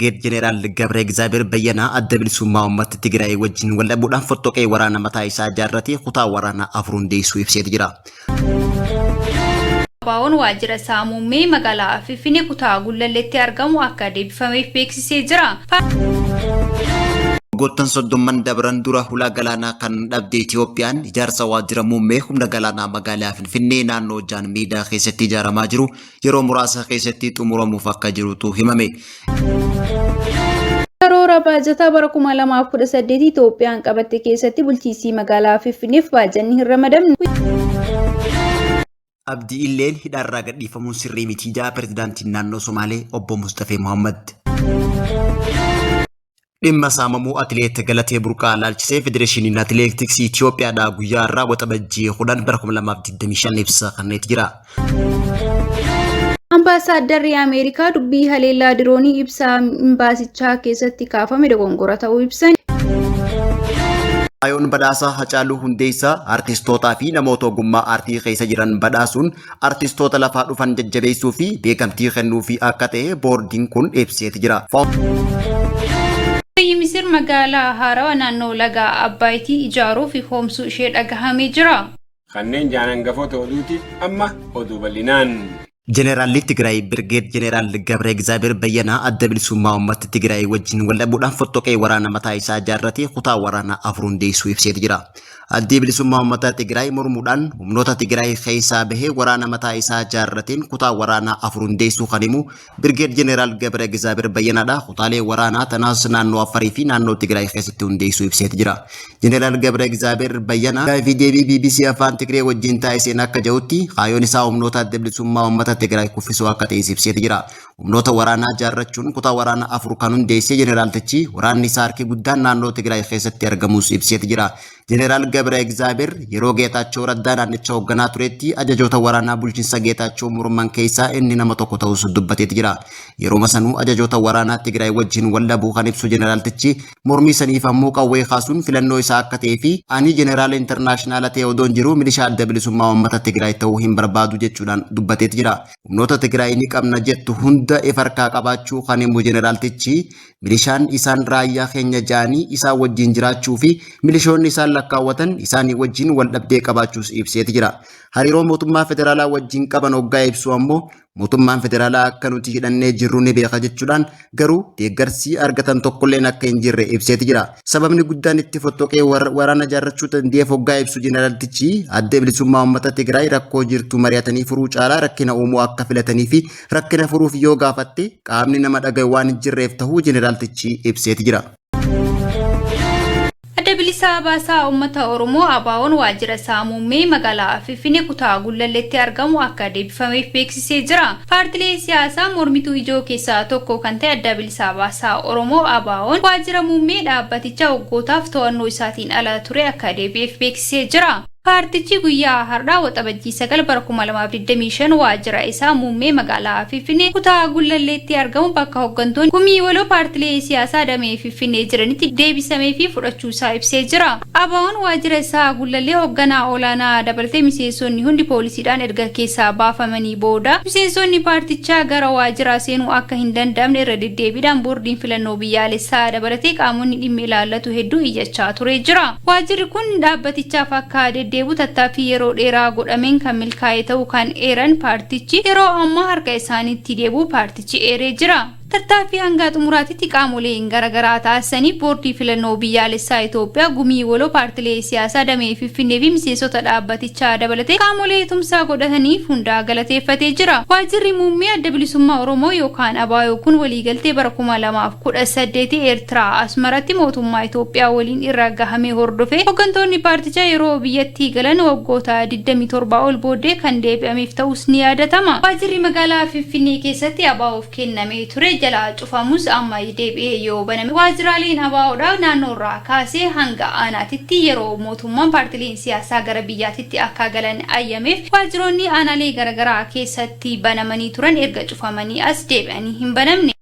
برغيد جنرال قبر اغزابير بينا الدبل سوما امت تግራይ وجين ولا بودان فتوقي ورانا متى إسا جارتي خطا ورانا أفرون دي سويف سيد جرا باون واجر سامومي مغالا فيفيني كتا غوللتي ارغمو اكادي بفمي بيكسي جرا Gotan soddomman dabran dura hula galana kan dhabde Itiyoophiyaan ijaarsa waajjira muummee humna galaanaa magaalaa Finfinnee naannoo Jaan Meedaa keessatti ijaaramaa jiru yeroo muraasa keessatti xumuramuuf akka jirutu himame. Karoora baajataa bara 2018 Itiyoophiyaan qabatte keessatti bulchiisii magaalaa Finfinneef baajanni hin ramadamne. Abdii illeen hidhaarraa gadhiifamuun sirrii miti jedha pirezidaantiin naannoo Somaalee obbo Mustafee Mohammad. Dhimma saamamuu atileet Galatee Burqaa laalchisee Federeeshiniin Atileetiksii Itiyoophiyaadhaa guyyaa irraa waxabajjii 10 bara 2025 ibsa kenneet jira. Ambaasaaddarri Ameerikaa dubbii haleellaa diroonii ibsaa imbaasichaa keessatti kaafame dogongora ta'uu ibsan. Ayoon badhaasa Hacaaluu Hundeessaa artistootaa fi namoota ogummaa aartii keessa jiran badhaasuun artistoota lafaa dhufan jajjabeessuu fi beekamtii kennuu fi akka ta'e boordiin kun ibseet jira. Misir magaalaa Haarawaa naannoo laga Abbaaytii ijaaruu fi hoomsuu ishee dhagahamee jira. Kanneen jaanan gafoota oduuti amma oduu bal'inaan. Jeneraal Tigraay Birgeed Jeneraal Gabre Egzaabeer Bayyanaa adda bilisummaa uummata Tigraay wajjin wal dhabuudhaan fottoqee waraana mataa isaa ijaarratee kutaa waraanaa Afruun deessuu ibseet jira. Addi bilisummaa uummata Tigraay mormuudhaan humnoota Tigraay keessaa bahee waraana mataa isaa ijaarrateen kutaa waraanaa Afruun deessuu kan himu Birgeed Jeneraal Gabre Egzaabeer Bayyanaadha. Kutaalee waraanaa tanaas naannoo Afarii fi naannoo Tigraay keessatti hundeessuu ibseet jira. Jeneraal Gabre Egzaabeer Bayyanaa VDB BBC Afaan Tigree wajjin taa'iseen akka jedhutti kaayyoon isaa humnoota adda bilisummaa uummata Tigraay kuffisuu akka ta'e ibseet jira. Humnoota waraanaa ijaarrachuun kutaa waraanaa afur kan hundeessee Jeneraaltichi waraanni isaa harki guddaan naannoo Tigraay keessatti argamus ibseet jira. Jeneraal Gabre Egzaabeer yeroo Geetaachoo Raddaa naannicha hoogganaa turetti ajajoota waraanaa bulchiinsa Geetaachoo morman keessaa inni nama tokko ta'us dubbateet jira. Yeroo sanuu ajajoota waraanaa Tigraay wajjin wal dhabuu kan ibsu Jeneraaltichi mormii saniif ammoo qawwee kaasuun filannoo isaa akka ta'ee fi ani Jeneraal Intarnaashinaala ta'ee odoon jiru milishaa adda bilisummaa uummata Tigraay ta'uu hin barbaadu jechuudhaan dubbateet jira. Humnoota Tigraay ni qabna jettu hunda efarkaa qabaachuu kan himu Jeneraaltichi milishaan isaan raayyaa keenya jaanii isaa wajjin jiraachuu fi milishoonni isaan lakkaawwatan isaanii wajjin wal dhabdee qabaachuus ibseet jira. Hariiroo mootummaa federaalaa wajjin qaban hoggaa ibsu ammoo mootummaan federaalaa akka nuti hidhannee jirru ni beeka jechuudhaan garuu deeggarsi argatan tokkolleen akka hin jirre ibseet jira. Sababni guddaan itti fottoqee waraana ijaarrachuu danda'eef hoggaa ibsu Jeneraaltichi adda bilisummaa uummata Tigraay rakkoo jirtu mari'atanii furuu caalaa rakkina uumuu akka filatanii fi rakkina furuuf yoo gaafatte qaamni nama dhagahu waan hin jirreef ta'uu Jeneraaltichi ibseet jira. Bilisa baasaa uummata Oromoo Abaawoon waajjira saamummee magaalaa Finfinnee kutaa Gullalleetti argamu akka deebifameef beeksisee jira. Paartilee siyaasaa mormituu ijoo keessaa tokko kan ta'e adda bilisa baasaa Oromoo Abaawoon waajjira muummee dhaabbaticha waggootaaf to'annoo isaatiin ala ture akka deebi'eef beeksisee jira. Paartichi guyyaa har'aa waxabajjii 9 bara 2025 waajjira isaa muummee magaalaa Finfinnee kutaa Gullalleetti argamu bakka hooggantoonni gumii waloo paartilee siyaasaa damee Finfinnee jiranitti deebisamee fi fudhachuu isaa ibsee jira. Abaawoon waajjira isaa Gullallee hoogganaa olaanaa dabalatee miseensonni hundi poolisiidhaan erga keessaa baafamanii booda miseensonni paartichaa gara waajjiraa seenuu akka hin danda'amne irra deddeebiidhaan boordiin filannoo biyyaalessaa dabalatee qaamonni dhimmi ilaallatu hedduu iyyachaa ture jira. Waajjirri kun dhaabbatichaaf akka deebu tattaaffii yeroo dheeraa godhameen kan milkaa'e ta'uu kan eeran paartichi yeroo ammaa harka isaaniitti deebi'uu paartichi eeree jira. Tattaaffii hanga xumuraatitti qaamoleen garaagaraa taasisanii boordii filannoo biyyaalessaa Itoophiyaa gumii waloo paartilee siyaasaa damee Finfinnee fi miseensota dhaabbatichaa dabalatee qaamolee tumsaa godhataniif hundaa galateeffatee jira. Waajjirri muummee adda bilisummaa Oromoo yookaan ABO kun waliigaltee bara 2018 Eertiraa Asmaratti mootummaa Itoophiyaa waliin irra gahamee hordofee hooggantoonni paartichaa yeroo biyyattii galan waggoota 27 ol booddee kan deebi'ameef ta'us ni yaadatama. Waajjirri magaalaa Finfinnee keessatti ABO'f kennamee ture jala cufamus amma deebi'ee yoo baname waajjiraaleen ABO'dhaa naannoorraa kaasee hanga aanaatitti yeroo mootummaan paartileen siyaasaa gara biyyaatitti akka galan ayyameef waajjiroonni aanaalee garaagaraa keessatti banamanii turan erga cufamanii as deebi'anii hin banamne.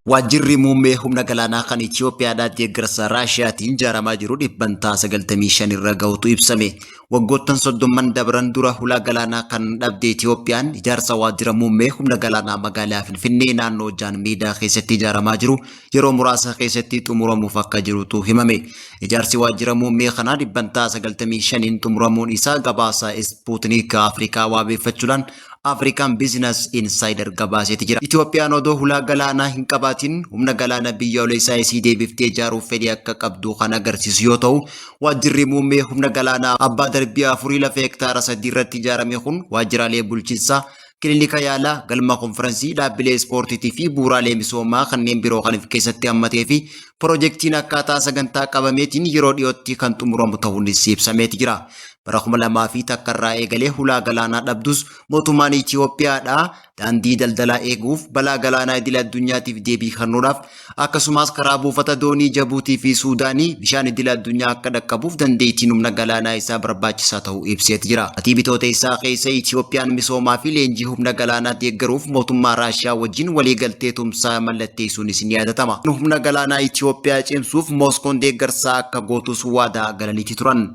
Waajjirri muummee humna galaanaa kan Itoophiyaadhaa deeggarsa Raashiyaatiin ijaaramaa jiru dhibbantaa 95 irra gahuutu ibsame. Waggoottan 30 dabran dura hulaa galaanaa kan dhabde Itoophiyaan ijaarsa waajjira muummee humna galaanaa magaalaa Finfinnee naannoo Jaan Meedaa keessatti ijaaramaa jiru yeroo muraasa keessatti xumuramuuf akka jirutu himame. Ijaarsi waajjira muummee kanaa dhibbantaa 95 xumuramuun isaa gabaasa Sputnik Afrikaa waabeeffachuudhaan African Business Insider gabaaseeti jira. Itoophiyaan odoo hulaa galaanaa hin qabaatin humna galaana biyyoolessaa isii deebiftee ijaaruuf fedhii akka qabdu kan agarsiisu yoo ta'u, waajjirri muummee humna galaanaa abbaa darbii 4 lafa hektaara 3 irratti ijaarame kun waajjiraalee bulchiinsaa, kilinika yaalaa, galma konferansii, dhaabbilee ispoortiitii fi bu'uuraalee misoomaa kanneen biroo kan of keessatti hammatee fi piroojeektiin akkaataa sagantaa qabameetiin yeroo dhiyootti kan xumuramu ta'uunis ibsameeti jira. Bara 2000 takkarraa eegalee hulaa galaanaa dhabdus mootummaan Itoophiyaadhaa daandii daldalaa eeguuf balaa galaanaa idil addunyaatiif deebii kennuudhaaf akkasumas karaa buufata doonii Jabuutii fi Suudaanii bishaan idil addunyaa akka dhaqqabuuf dandeettiin humna galaanaa isaa barbaachisaa ta'uu ibseeti jira. Ati bitoota isaa keessa Itoophiyaan misoomaa fi leenjii humna galaanaa deeggaruuf mootummaa Raashiyaa wajjin waliigaltee tumsaa mallatteessuunis ni yaadatama. Humna galaanaa Itoophiyaa cimsuuf Mooskoon deeggarsaa akka gootus waadaa galaniiti turan.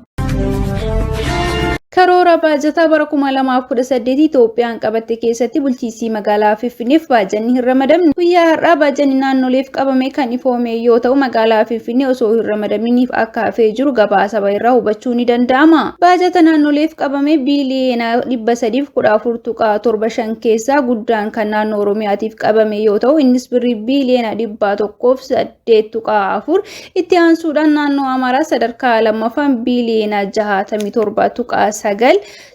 Karoora baajataa bara 2018 Itoophiyaan qabatte keessatti bulchiinsi magaalaa Finfinneef baajanni hin ramadamne. Guyyaa har'aa baajanni naannoleef qabame kan ifoome yoo ta'u, magaalaa Finfinnee osoo hin ramadaminiif akka hafee jiru gabaasa irraa hubachuu ni danda'ama. Baajata naannoleef qabame biiliyoona 314.75 keessaa guddaan kan naannoo Oromiyaatiif qabame yoo ta'u, innis birrii biiliyoona 108.4 itti aansuudhaan naannoo Amaaraa sadarkaa lammaffaan biiliyoona 67.9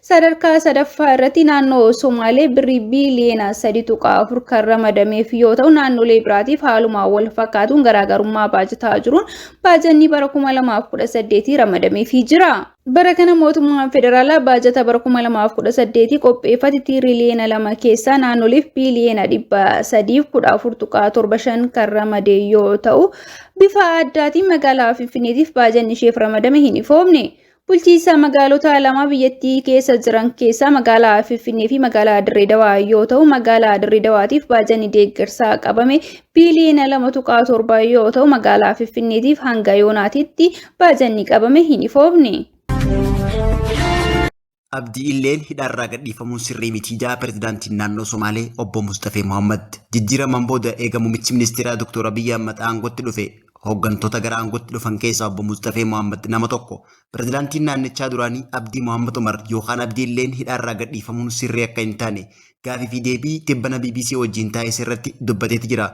sadarkaa sadaffaa irratti naannoo Somaalee birrii biiliyoona 3.4 kan ramadameef yoo ta'u, naannolee biraatiif haaluma wal fakkaatuun garaagarummaa baajataa jiruun baajanni bara 2018 ramadameefii jira. Bara kana mootummaan federaalaa baajata bara 2018 qopheeffate tiriliyoona 2 keessaa naannoleef biiliyoona 314.75 kan ramade yoo ta'u, bifa addaatiin magaalaa Finfinneetiif baajanni isheef ramadame hin ifoomne. Bulchiinsa magaalota lama biyyattii keessa jiran keessaa magaalaa Finfinnee fi magaalaa Dirree Dawaa yoo ta'u, magaalaa Dirree Dawaatiif baajanni deeggarsaa qabame biiliyoona 2.7 yoo ta'u, magaalaa Finfinneetiif hanga yoonaatitti baajanni qabame hin ifoomne. Abdii illeen hidhaarraa gadhiifamuun sirrii miti jedha pirezidaantiin naannoo Somaalee obbo Mustafee Mohammad. Jijjiiramaan booda eega muummichi ministeeraa Dr. Abiyyi Ahmad aangootti dhufe hooggantoota gara aangootti dhufan keessaa obbo Mustafee Mohammad nama tokko. Pirezidaantiin naannichaa duraanii Abdii Mohammad Umar yookaan Abdii illeen hidhaarraa gadhiifamuun sirrii akka hin taane gaafii fi deebii tibbana BBC wajjin taa'ee irratti dubbateeti jira.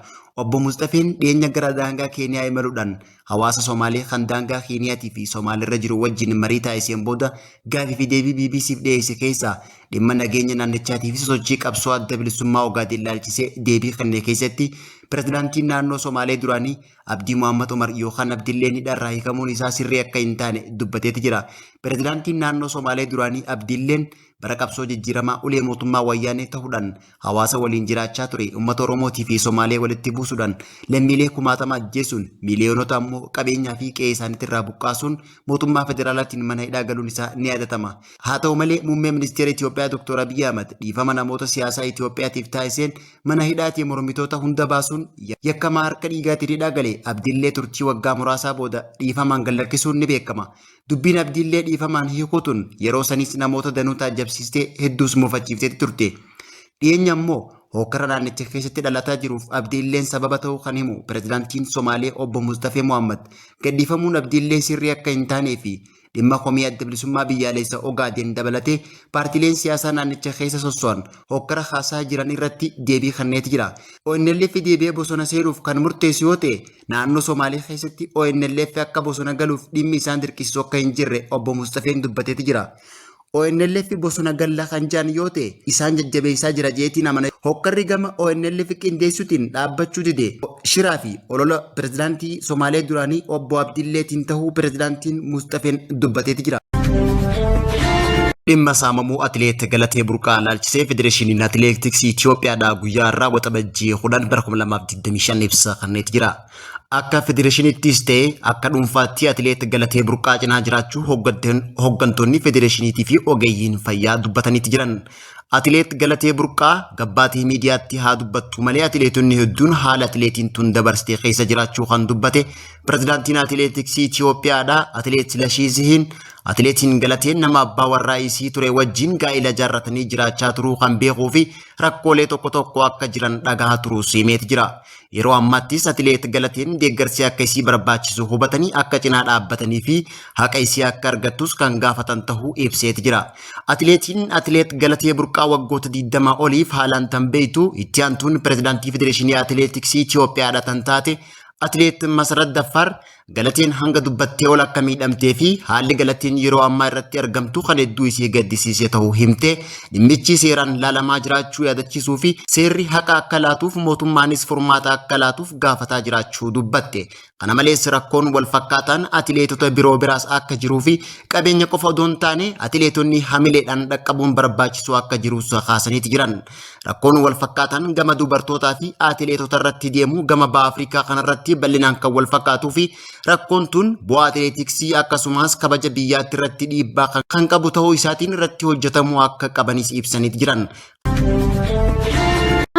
Obbo Mustafeen dhiyeenya gara daangaa Keeniyaa imaluudhaan hawaasa Somaalee kan daangaa Keeniyaatii fi Somaaliirra jiru wajjin marii taasiseen booda gaafii fi deebii BBCf dhiyeesse keessaa dhimma nageenya naannichaatii fi sosochii qabsoo adda bilisummaa Ogaadeen ilaalchisee deebii kenne keessatti pirezidaantiin naannoo Somaalee duraanii Abdii Mohammad Umar yookaan Abdiilleen hidhaarraa hiikamuun isaa sirrii akka hin taane dubbateeti jira. Pirezidaantiin naannoo Somaalee duraanii Abdiilleen bara qabsoo jijjiiramaa ulee mootummaa wayyaanee ta'uudhaan hawaasa waliin jiraachaa ture. Uummata Oromootii fi Somaalee walitti buusuudhaan lammiilee kumaatama ajjeesuun miiliyoonota ammoo qabeenyaa fi qe'ee isaaniitirraa buqqaasuun mootummaa federaalaatiin mana hidhaa galuun isaa ni yaadatama. Haa ta'u malee muummee ministeera Itoophiyaa Dr. Abiyyi Ahmad dhiifama namoota siyaasaa Itoophiyaatiif taasiseen mana hidhaatii mormitoota hunda baasuun yakkamaa harka dhiigaatiin hidhaa gale. Abdiillee turtii waggaa muraasaa booda dhiifamaan gallakkisuun ni beekama. Dubbiin Abdiillee dhiifamaan hiikuutuun yeroo sanis namoota danuu taajabsiistee hedduus mufachiifteetti turte. Dhiyeenya immoo hokkara naannicha keessatti dhalataa jiruuf Abdiilleen sababa ta'uu kan himu pirezidaantiin Somaalee obbo Mustafee Mohammad gadhiifamuun Abdiillee sirrii akka hin taanee fi dhimma komii adda bilisummaa biyyaalessa Ogaadeen dabalatee paartileen siyaasaa naannicha keessa sosso'an hokkara haasaa jiran irratti deebii kenneeti jira. ONLF deebi'ee bosona seenuuf kan murteessu yoo ta'e naannoo Somaalee keessatti ONLF akka bosona galuuf dhimmi isaan dirqisiisu akka hin jirre obbo Mustafeen dubbateeti jira. ONLF bosona galla kan jaan yoo ta'e isaan jajjabeessaa jira jeetiin amana. Hokkarri gama ONLF qindeessuutiin dhaabbachuu dide shiraa fi olola pirezidaantii Somaalee duraanii obbo Abdiilleetiin ta'uu pirezidaantiin Mustafeen dubbateeti jira. Dhimma saamamuu atileet Galatee Burqaa ilaalchisee Federeeshiniin Atileetiksii Itoophiyaadhaa guyyaa irraa waxabajjii 10 bara 2025 ibsa kenneeti jira. Akka federeeshiniittis ta'e akka dhuunfaatti atileet Galatee Burqaa cinaa jiraachuu hooggantoonni federeeshiniitii fi ogeeyyiin fayyaa dubbataniiti jiran. atileet Galatee Burqaa gabbaatii miidiyaatti haa dubbattu malee atileetonni hedduun haala atileetiin tun dabarsitee keessa jiraachuu kan dubbate pirezidaantiin atileetiksii Itoophiyaadha. Atileet Silashii Zihiin atileetiin Galateen nama abbaa warraa isii ture wajjin gaa'ila jaarratanii jiraachaa turuu kan beekuu fi rakkoolee tokko tokko akka jiran dhagaa turuu simeeti jira. Yeroo ammaattis atileet Galateen deeggarsi akka isii barbaachisu hubatanii akka cinaa dhaabbatanii fi haqa isii akka argattus kan gaafatan tahuu ibseeti jira. Atileet Galatee Burqaa waggoota 20 oliif haalaan tan beeytu itti aantuun pirezidaantii Federeeshinii Atileetiksii Itoophiyaadha tan taate atileet Masarat Daffar Galateen hanga dubbattee ol akka miidhamtee fi haalli Galateen yeroo ammaa irratti argamtu kan hedduu isii gaddisiisee ta'uu himte dhimmichi seeraan laalamaa jiraachuu yaadachiisuu fi seerri haqa akka laatuuf mootummaanis furmaata akka laatuuf gaafataa jiraachuu dubbatte. Kana malees rakkoon wal fakkaataan atileetota biroo biraas akka jiruu fi qabeenya qofa odoo hin taane atileetonni hamileedhaan dhaqqabuun barbaachisu akka jirus kaasaniiti jiran. Rakkoon wal fakkaataan gama dubartootaa fi atileetota irratti deemu gama baha Afrikaa kanarratti bal'inaan kan wal fakkaatuu fi rakkoon tun bu'aa atileetiksii akkasumas kabaja biyyaatti irratti dhiibbaa kan qabu ta'uu isaatiin irratti hojjetamuu akka qabanis ibsaniiti jiran.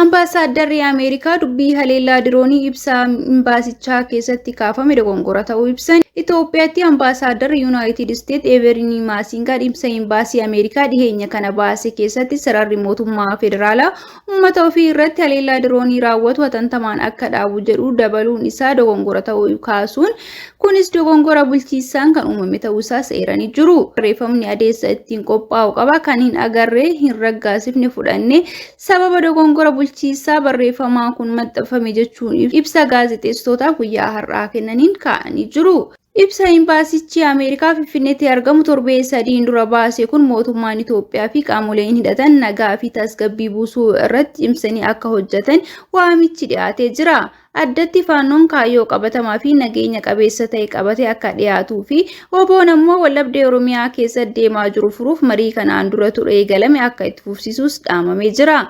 Ambaasaaddarri Ameerikaa dubbii haleellaa diroonii ibsaa imbaasichaa keessatti kaafame dogongora ta'uu ibsan. Itoophiyaatti ambaasaaddarri Yuunaayitid Isteet Ebeerinii Maasingaa dhimsa imbaasii Ameerikaa dhiheenya kana baase keessatti sararri mootummaa federaalaa uummata ofii irratti haleellaa diroonii raawwatu hatantamaan akka dhaabu jedhu dabaluun isaa dogongora ta'uu kaasuun kunis dogongora bulchiisaan kan uumame ta'uu isaa seeranii jiru. Barreeffamni adeessa ittiin qophaa'u qaba kan hin agarree hin raggaasifne fudhanne sababa dogongora bulchiisaa barreeffamaa kun maxxanfame jechuun ibsa gaazexeessitootaaf guyyaa har'aa kennaniin kaa'anii jiru. Ibsa imbaasichi Ameerikaa Finfinneetti argamu torbee 3 dura baase kun mootummaan Itoophiyaa fi qaamoleen hidhatan nagaa fi tasgabbii buusuu irratti cimsanii akka hojjetan waamichi dhiyaatee jira. Addatti faannoon kaayyoo qabatamaa fi nageenya qabeessa ta'e qabatee akka dhiyaatuu fi oboon ammoo wallabdee Oromiyaa keessa deemaa jiru furuuf marii kanaan dura ture eegalame akka itti fufsiisuus dhaamamee jira.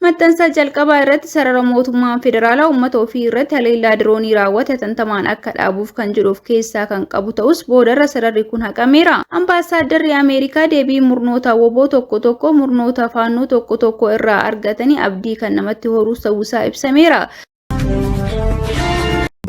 Maxxansa jalqabaa irratti sarara mootummaan federaalaa uummata ofii irratti haleellaa diroonii raawwate hatantamaan akka dhaabuuf kan jedhuuf keessaa kan qabu ta'us boodarra sararri kun haqameera. Ambaasaaddarri Ameerikaa deebii murnoota woboo tokko murnoota faannoo tokko irraa argatanii abdii kan namatti horus ta'uusaa ibsameera.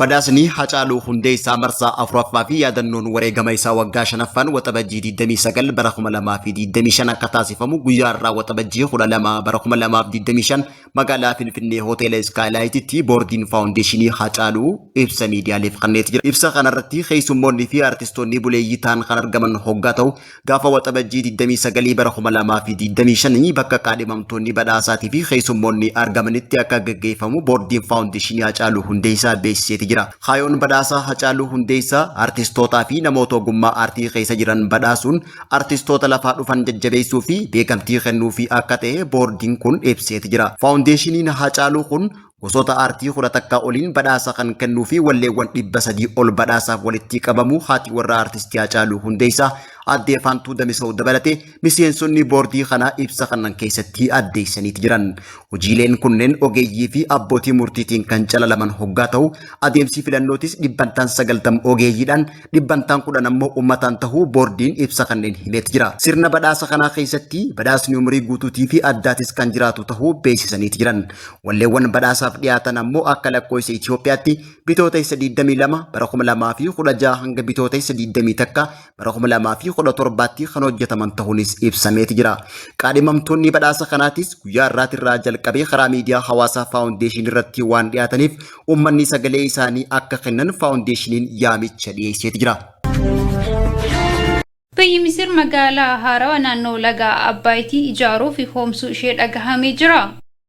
Badhaasni Hacaaluu Hundeessaa marsaa afuraffaa fi yaadannoon wareegama isaa waggaa 5ffaan waxabajjii 29 bara 2025 akka taasifamu guyyaa irraa waxabajjii 12 bara 2025 magaalaa Finfinnee hoteela Skylight'tti boordiin faawundeeshinii Hacaaluu ibsa miidiyaaleef kenneeti jira. Ibsa kanarratti keessummoonni fi artistoonni buleeyyii ta'an kan argaman hoggaa ta'u gaafa waxabajjii 29 bara 2025 bakka qaadhimamtoonni badhaasaatii fi keessummoonni argamanitti akka gaggeeffamu boordiin faawundeeshinii Hacaaluu Hundeessaa beeksiseeti. Hayoon badhaasa Hacaaluu Hundeessaa artistootaa fi namoota ogummaa aartii keessa jiran badhaasuun artistoota lafaa dhufan jajjabeessuu fi beekamtii kennuu fi akka ta'e boordiin kun ibseeti jira. Faawundeeshiniin Hacaaluu kun gosoota aartii 10 oliin badhaasa kan kennuu fi walleewwan 300 ol badhaasaaf walitti qabamu haati warra artistii Hacaaluu Hundeessaa addee Faantuu Damisoo dabalatee miseensonni boordii kana ibsa kanaan keessatti addeessaniiti jiran. Hojiileen kunneen ogeeyyii fi abbootii murtiitiin kan calalaman hoggaa ta'u adeemsi filannootis 90% ogeeyyiidhaan 10% ammoo uummataan ta'uu boordiin ibsa kanneen himeeti jira. Sirna badhaasa kanaa keessatti badhaasni umurii guutuutii fi addaatis kan jiraatu ta'uu beeksisaniiti jiran. Walleewwan badhaasaaf dhiyaatan ammoo akka lakkoofsa Itoophiyaatti bitootessa 22 bara 2016 hanga bitootessa 21 bara 2017tti kan hojjetaman ta'uunis ibsameeti jira. Qaadhimamtoonni badhaasa kanaatis guyyaa irraa jalqabee karaa miidiyaa hawaasaa faawundeeshinii irratti waan dhiyaataniif uummanni sagalee isaanii akka kennan faawundeeshiniin yaamicha dhiyeesseeti jira. Biyyi Misir magaalaa haarawaa naannoo laga Abbaaytii ijaaruu fi hoomsuu ishee dhagahamee jira.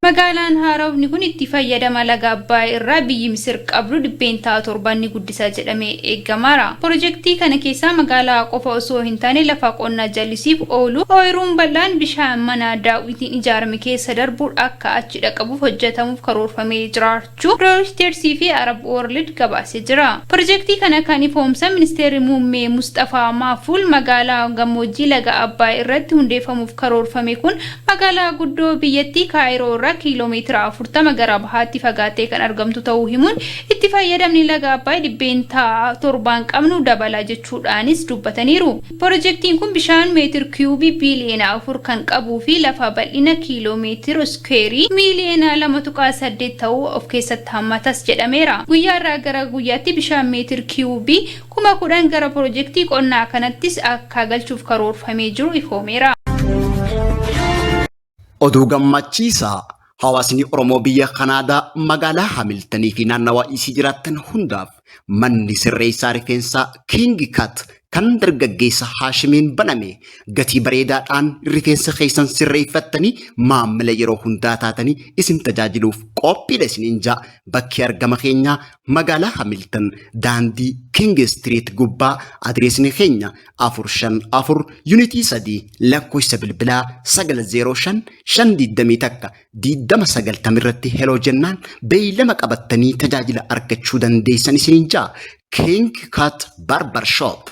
Magaalaan haarawni kun itti fayyadama laga Abbaay irraa biyyi Misir qabdu dhibbeentaa 7 guddisaa jedhamee eegamaara. Pirojektii kana keessaa magaalaa qofa osoo hin taane lafa qonnaa jallisiif oolu ooyiruun bal'aan bishaan mana daawwitiin ijaarame keessa darbuun akka achi dhaqqabuuf hojjetamuuf karoorfamee jiraachuu Reuters fi Arab World gabaasee jira. Pirojektii kana kan ifoomsan ministeerri muummee Mustafaa Maafuul magaalaa gammoojjii laga Abbaay irratti hundeeffamuuf karoorfame kun magaalaa guddoo biyyattii Kaayiroo kiiloomeetira 40 gara bahaatti fagaatee kan argamtu ta'uu himuun itti fayyadamni laga Abbaay dhibbeentaa 7 qabnu dabala jechuudhaanis dubbataniiru. Piroojeektiin kun bishaan meetir kiiyubii biiliyoona 4 kan qabuu fi lafa bal'ina kiiloomeetira iskuweerii miiliyoona 2.8 ta'uu of keessatti hammatas jedhameera. Guyyaa irraa gara guyyaatti bishaan meetir kiiyubii 10,000 gara piroojeektii qonnaa kanattis akka galchuuf karoorfamee jiru ifoomeera. Oduu gammachiisaa hawaasni Oromoo biyya Kanaadaa magaalaa Hamiltanii fi naannawaa isii jiraattan hundaaf manni sirreessaa rifeensaa King Cut kan dargaggeessa Haashimiin baname gatii bareedaadhaan rifeensa keessan sirreeffattanii maamila yeroo hundaa taatanii isin tajaajiluuf qophiidha isiniin jaa. Bakki argama keenyaa magaalaa Hamilton daandii King Street gubbaa adreesni keenya 454 Unity 3 lakkoofsa bilbilaa 905 521 2090 irratti heloo jennaan beeylama qabattanii tajaajila argachuu dandeessan isiniin jaa. King Cut Barber Shop.